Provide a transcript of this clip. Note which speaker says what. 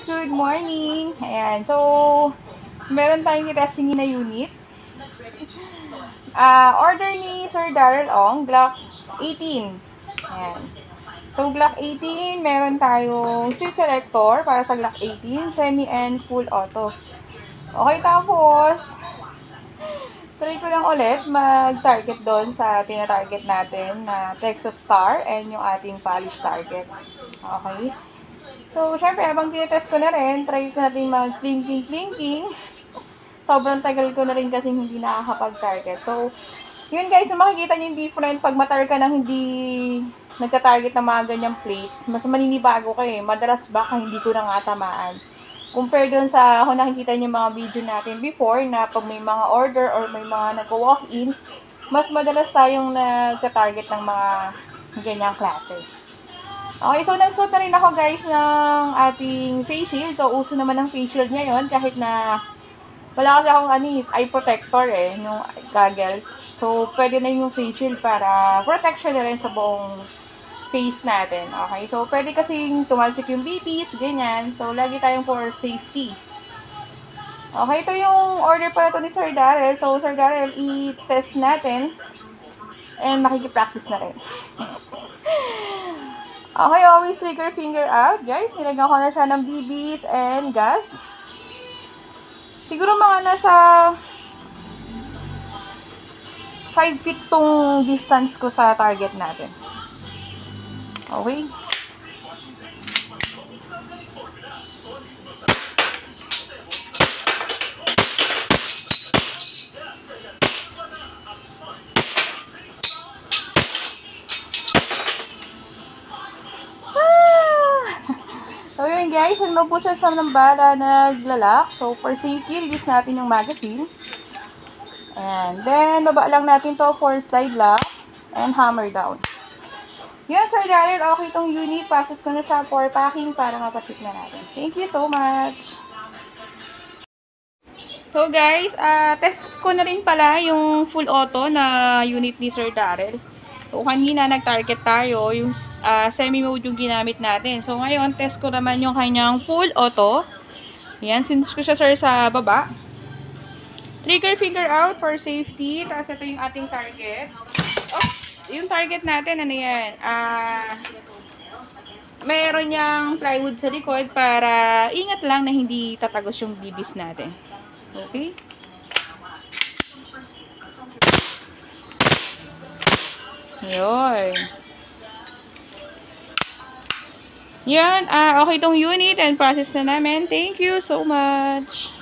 Speaker 1: Good morning! Ayan, so, meron tayong testingin na unit. Order ni Sir Darrell Ong, Glock 18. Ayan. So, Glock 18, meron tayong switch selector para sa Glock 18, semi and full auto. Okay, tapos, try ko lang ulit mag-target doon sa tina-target natin na Texas Star and yung ating polish target. Okay. So, syempre, habang tinetest ko na rin, try ko natin mag-flinking. Sobrang tagal ko na rin kasi hindi nakakapag-target. So, yun guys, so makikita nyo yung different pag matar ka nang hindi nagka-target ng mga ganyang plates. Mas maninibago ka eh. Madalas baka hindi ko na nga tamaan. Compare dun sa kung nakikita nyo yung mga video natin before na pag may mga order or may mga nag-walk-in, mas madalas tayong nagka-target ng mga ganyang klase. Okay, so nagsuot na rin ako guys ng ating face shield. So, uso naman ng face shield ngayon kahit na wala kasi akong eye protector eh, yung goggles. So, pwede na yung face shield para protection na rin sa buong face natin. Okay, so pwede kasing tumalsik yung BPs, ganyan. So, lagi tayong for safety. Okay, ito yung order pala ito ni Sir Darrell. So, Sir Darrell, i-test natin and makikipractice na rin. Okay, always trigger finger out, guys. Nilagyan ko na siya ng BBs and gas. Siguro mga nasa 5 feet tong distance ko sa target natin. Okay. So, yun guys, ano po siya ng bala naglalak. So, for safety, release natin yung magazine. And then, baba lang natin to for slide lock and hammer down. Yun, Sir Darrell, okay itong unit. Process ko na siya for packing para mapatip na natin. Thank you so much! So guys, test ko na rin pala yung full auto na unit ni Sir Darrell. So, kanina nag-target tayo, yung semi-mode yung ginamit natin. So, ngayon, test ko naman yung kanyang full auto. Ayan, since ko siya, sir, sa baba. Trigger finger out for safety. Tapos, ito yung ating target. Oops! Yung target natin, ano yan? Meron niyang plywood sa likod para ingat lang na hindi tatagos yung bibis natin. Okay? Yun. Yan. Okay itong unit and process na namin. Thank you so much.